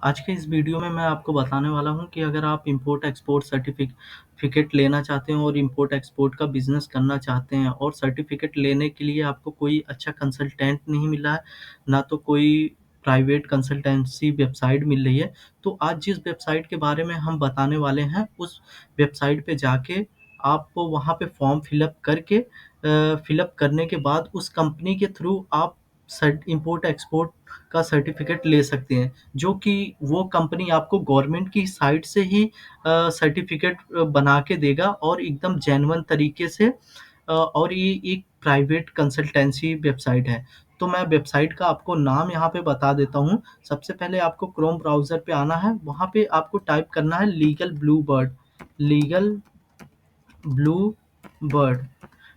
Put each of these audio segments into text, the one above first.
आज के इस वीडियो में मैं आपको बताने वाला हूँ कि अगर आप इम्पोर्ट एक्सपोर्ट सर्टिफिकेट लेना चाहते हैं और इम्पोर्ट एक्सपोर्ट का बिज़नेस करना चाहते हैं और सर्टिफिकेट लेने के लिए आपको कोई अच्छा कंसल्टेंट नहीं मिल रहा है, ना तो कोई प्राइवेट कंसल्टेंसी वेबसाइट मिल रही है। तो आज जिस वेबसाइट के बारे में हम बताने वाले हैं, उस वेबसाइट पे जाके आप वहाँ पे फॉर्म फिलअप करने के बाद उस कंपनी के थ्रू आप सर्ट इम्पोर्ट एक्सपोर्ट का सर्टिफिकेट ले सकते हैं, जो कि वो कंपनी आपको गवर्नमेंट की साइट से ही सर्टिफिकेट बना के देगा और एकदम जेन्युइन तरीके से और ये एक प्राइवेट कंसल्टेंसी वेबसाइट है। तो मैं वेबसाइट का आपको नाम यहाँ पे बता देता हूँ। सबसे पहले आपको क्रोम ब्राउज़र पे आना है, वहाँ पे आपको टाइप करना है लीगल ब्लू बर्ड।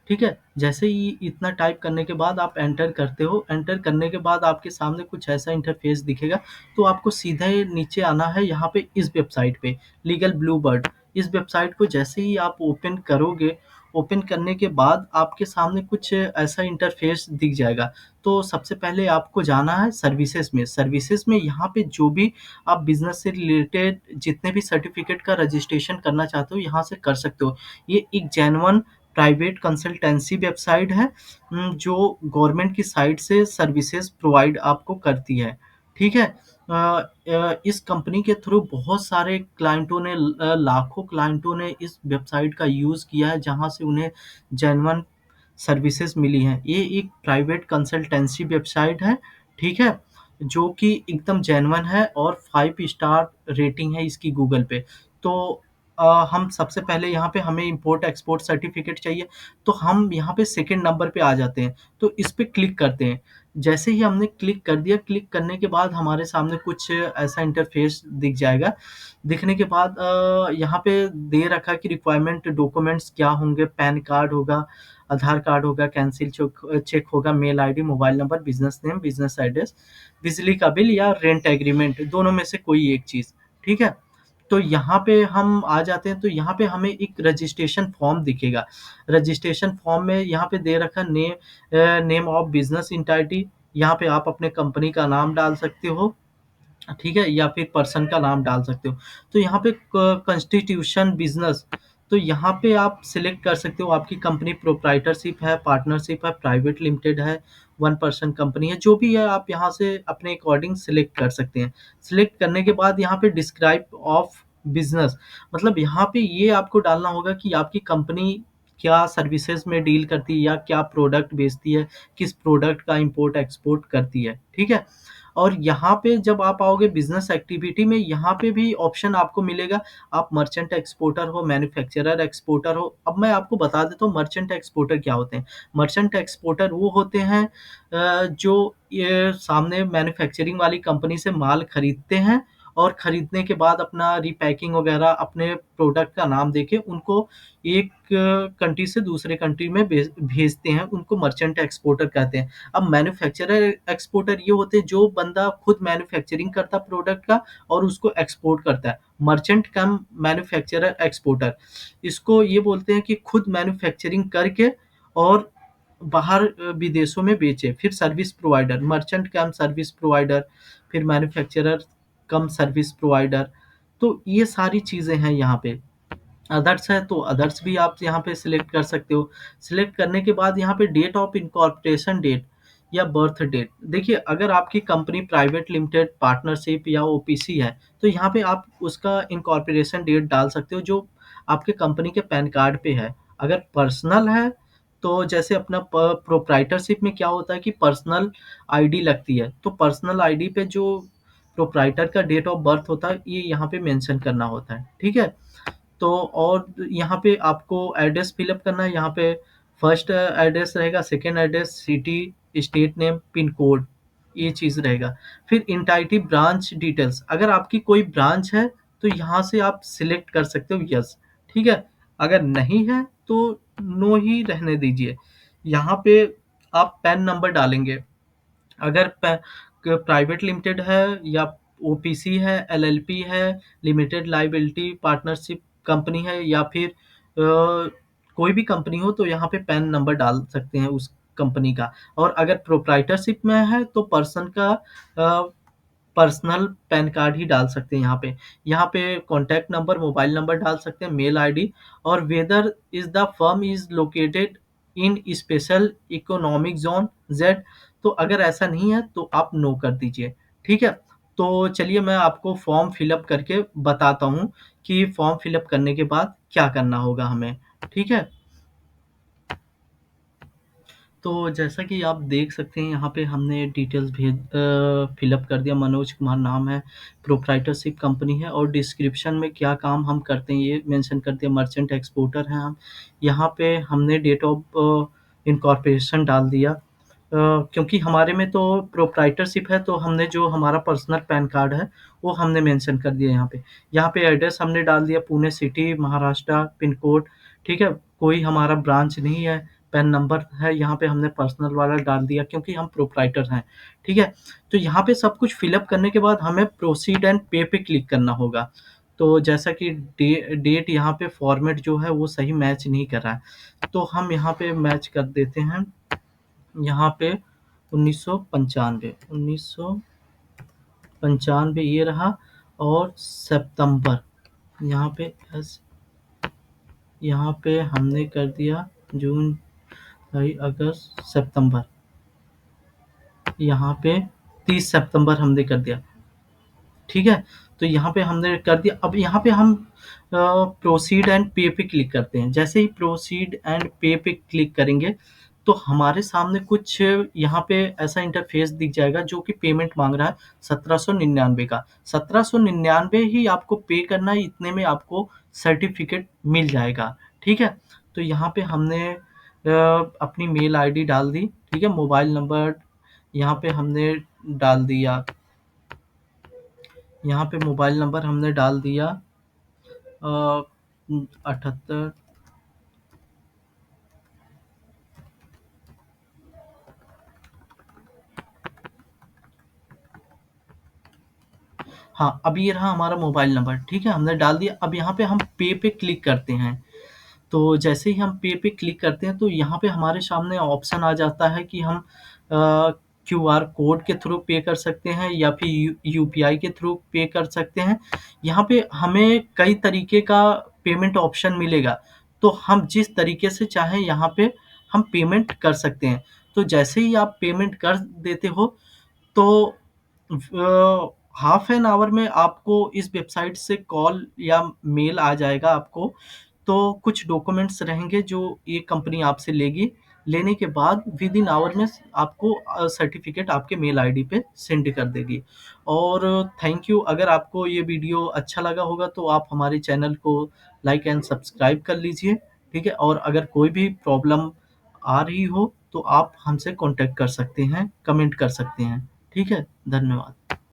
ठीक है? जैसे ही इतना टाइप करने के बाद आप एंटर करते हो, एंटर करने के बाद आपके सामने कुछ ऐसा इंटरफ़ेस दिखेगा, तो आपको सीधे नीचे आना है यहाँ पे इस वेबसाइट पे, लीगल ब्लू बर्ड। इस वेबसाइट को जैसे ही आप ओपन करोगे, ओपन करने के बाद आपके सामने कुछ ऐसा इंटरफ़ेस दिख जाएगा। तो सबसे पहले आपको जाना है सर्विसेज़ में यहाँ पे जो भी आप बिज़नेस से रिलेटेड जितने भी सर्टिफ़िकेट का रजिस्ट्रेशन करना चाहते हो, यहाँ से कर सकते हो। ये एक जेन्युइन प्राइवेट कंसल्टेंसी वेबसाइट है जो गवर्नमेंट की साइट से सर्विसेज प्रोवाइड आपको करती है, ठीक है? इस कंपनी के थ्रू बहुत सारे क्लाइंटों ने लाखों क्लाइंटों ने इस वेबसाइट का यूज़ किया है, जहाँ से उन्हें जेन्युइन सर्विसेज मिली हैं। ये एक प्राइवेट कंसल्टेंसी वेबसाइट है, ठीक है? जो कि एकदम जेन्युइन है और 5 स्टार रेटिंग है इसकी गूगल पे। तो हम सबसे पहले यहाँ पे हमें इम्पोर्ट एक्सपोर्ट सर्टिफिकेट चाहिए, तो हम यहाँ पे सेकंड नंबर पे आ जाते हैं, तो इस पे क्लिक करते हैं। जैसे ही हमने क्लिक कर दिया, क्लिक करने के बाद हमारे सामने कुछ ऐसा इंटरफ़ेस दिख जाएगा। दिखने के बाद यहाँ पे दे रखा है कि रिक्वायरमेंट डॉक्यूमेंट्स क्या होंगे, पैन कार्ड होगा, आधार कार्ड होगा, कैंसिल चेक होगा, mail ID, mobile number, business name, business address, बिजली का बिल या रेंट एग्रीमेंट, दोनों में से कोई एक चीज़, ठीक है? तो यहाँ पे हम आ जाते हैं, तो यहाँ पे हमें एक रजिस्ट्रेशन फॉर्म दिखेगा। रजिस्ट्रेशन फॉर्म में यहाँ पे दे रखा नेम ऑफ बिज़नेस एंटिटी, यहाँ पे आप अपने कंपनी का नाम डाल सकते हो, ठीक है? या फिर पर्सन का नाम डाल सकते हो। तो यहाँ पे क कॉन्स्टिट्यूशन बिज़नेस, तो यहाँ पे आप सिलेक्ट कर सकते हो आपकी कंपनी प्रोप्राइटरशिप है, पार्टनरशिप है, प्राइवेट लिमिटेड है, वन पर्सन कंपनी है, जो भी है आप यहाँ से अपने अकॉर्डिंग सिलेक्ट कर सकते हैं। सिलेक्ट करने के बाद यहाँ पे डिस्क्राइब ऑफ बिज़नेस, मतलब यहाँ पे ये आपको डालना होगा कि आपकी कंपनी क्या सर्विसेज़ में डील करती है या क्या प्रोडक्ट बेचती है, किस प्रोडक्ट का इम्पोर्ट एक्सपोर्ट करती है, ठीक है? और यहाँ पे जब आप आओगे बिज़नेस एक्टिविटी में, यहाँ पे भी ऑप्शन आपको मिलेगा, आप मर्चेंट एक्सपोर्टर हो, मैन्युफैक्चरर एक्सपोर्टर हो। अब मैं आपको बता देता हूँ मर्चेंट एक्सपोर्टर क्या होते हैं। मर्चेंट एक्सपोर्टर वो होते हैं जो ये सामने मैन्युफैक्चरिंग वाली कंपनी से माल खरीदते हैं और खरीदने के बाद अपना रीपैकिंग वगैरह अपने प्रोडक्ट का नाम देके उनको एक कंट्री से दूसरे कंट्री में भेजते हैं, उनको मर्चेंट एक्सपोर्टर कहते हैं। अब मैन्युफैक्चरर एक्सपोर्टर ये होते हैं जो बंदा खुद मैन्युफैक्चरिंग करता है प्रोडक्ट का और उसको एक्सपोर्ट करता है। मर्चेंट कम मैन्युफैक्चरर एक्सपोर्टर, इसको ये बोलते हैं कि खुद मैन्युफैक्चरिंग करके और बाहर विदेशों में बेचे। फिर सर्विस प्रोवाइडर, मर्चेंट कम सर्विस प्रोवाइडर, फिर मैन्युफैक्चरर कम सर्विस प्रोवाइडर। तो ये सारी चीज़ें हैं यहाँ पे। अदर्स है तो अदर्स भी आप यहाँ पे सिलेक्ट कर सकते हो। सिलेक्ट करने के बाद यहाँ पे डेट ऑफ इनकॉर्पोरेशन डेट या बर्थ डेट, देखिए अगर आपकी कंपनी प्राइवेट लिमिटेड, पार्टनरशिप या ओपीसी है, तो यहाँ पे आप उसका इनकॉर्पोरेशन डेट डाल सकते हो जो आपके कंपनी के पैन कार्ड पे है। अगर पर्सनल है, तो जैसे अपना प्रोप्राइटरशिप में क्या होता है कि पर्सनल आईडी लगती है, तो पर्सनल आईडी पे जो प्रोप्राइटर का डेट ऑफ बर्थ होता है, ये यहाँ पे मेंशन करना होता है, ठीक है? तो और यहाँ पे आपको एड्रेस फ़िल अप करना है, यहाँ पे फर्स्ट एड्रेस रहेगा, second address, city, state name, pin code, ये चीज़ रहेगा। फिर एंटाइटी ब्रांच डिटेल्स, अगर आपकी कोई ब्रांच है, तो यहाँ से आप सिलेक्ट कर सकते हो यस, ठीक है? अगर नहीं है, तो नो ही रहने दीजिए। यहाँ पे आप पैन नंबर डालेंगे। अगर प्राइवेट लिमिटेड है या ओपीसी है, एलएलपी है, लिमिटेड लायबिलिटी पार्टनरशिप कंपनी है या फिर कोई भी कंपनी हो, तो यहाँ पे पैन नंबर डाल सकते हैं उस कंपनी का। और अगर प्रोप्राइटरशिप में है तो पर्सन का पर्सनल पैन कार्ड ही डाल सकते हैं यहाँ पे। यहाँ पे कॉन्टैक्ट नंबर, मोबाइल नंबर डाल सकते हैं, मेल आईडी, और whether is the firm is located in special economic zone Z. तो अगर ऐसा नहीं है तो आप नो कर दीजिए, ठीक है? तो चलिए मैं आपको फॉर्म फिल अप करके बताता हूँ कि फॉर्म फिल अप करने के बाद क्या करना होगा हमें, ठीक है? तो जैसा कि आप देख सकते हैं यहाँ पे हमने डिटेल्स फिलअप कर दिया। मनोज कुमार नाम है, प्रोप्राइटरशिप कंपनी है, और डिस्क्रिप्शन में क्या काम हम करते हैं ये मेंशन कर दिया। मर्चेंट एक्सपोर्टर हैं हम। यहाँ पे हमने डेट ऑफ इनकॉर्पोरेशन डाल दिया, क्योंकि हमारे में तो प्रोप्राइटरशिप है, तो हमने जो हमारा पर्सनल पैन कार्ड है वो हमने मेंशन कर दिया यहाँ पे। यहाँ पे एड्रेस हमने डाल दिया Pune city, Maharashtra, pin code, ठीक है? कोई हमारा ब्रांच नहीं है। पैन नंबर है यहाँ पे हमने पर्सनल वाला डाल दिया, क्योंकि हम प्रोप्राइटर हैं, ठीक है? तो यहाँ पे सब कुछ फिलअप करने के बाद हमें प्रोसीड एंड पे पे क्लिक करना होगा। तो जैसा कि डेट यहाँ पे फॉर्मेट जो है वो सही मैच नहीं कर रहा है, तो हम यहाँ पे मैच कर देते हैं। यहाँ पे 1995 ये रहा, और सितंबर यहाँ पे एस, यहाँ पे हमने कर दिया जून, जुलाई, अगस्त, सितंबर, यहाँ पे 30 सितंबर हमने कर दिया, ठीक है? तो यहाँ पे हमने कर दिया। अब यहाँ पे हम प्रोसीड एंड पे पे क्लिक करते हैं। जैसे ही प्रोसीड एंड पे पे क्लिक करेंगे तो हमारे सामने कुछ यहाँ पे ऐसा इंटरफेस दिख जाएगा जो कि पेमेंट मांग रहा है 1799 का। 1799 ही आपको पे करना है, इतने में आपको सर्टिफिकेट मिल जाएगा, ठीक है? तो यहाँ पे हमने अपनी मेल आईडी डाल दी, ठीक है? मोबाइल नंबर यहाँ पे हमने डाल दिया, यहाँ पे मोबाइल नंबर हमने डाल दिया 78। हाँ, अब ये रहा हमारा मोबाइल नंबर, ठीक है? हमने डाल दिया। अब यहाँ पे हम पे पे क्लिक करते हैं। तो जैसे ही हम पे पे क्लिक करते हैं तो यहाँ पे हमारे सामने ऑप्शन आ जाता है कि हम क्यूआर कोड के थ्रू पे कर सकते हैं या फिर यूपीआई के थ्रू पे कर सकते हैं। यहाँ पे हमें कई तरीके का पेमेंट ऑप्शन मिलेगा, तो हम जिस तरीके से चाहें यहाँ पे हम पेमेंट कर सकते हैं। तो जैसे ही आप पेमेंट कर देते हो तो हाफ एन आवर में आपको इस वेबसाइट से कॉल या मेल आ जाएगा आपको। तो कुछ डॉक्यूमेंट्स रहेंगे जो ये कंपनी आपसे लेगी। लेने के बाद विद इन आवर में आपको सर्टिफिकेट आपके मेल आईडी पे सेंड कर देगी। और थैंक यू। अगर आपको ये वीडियो अच्छा लगा होगा तो आप हमारे चैनल को लाइक एंड सब्सक्राइब कर लीजिए, ठीक है? और अगर कोई भी प्रॉब्लम आ रही हो तो आप हमसे कॉन्टैक्ट कर सकते हैं, कमेंट कर सकते हैं, ठीक है? धन्यवाद।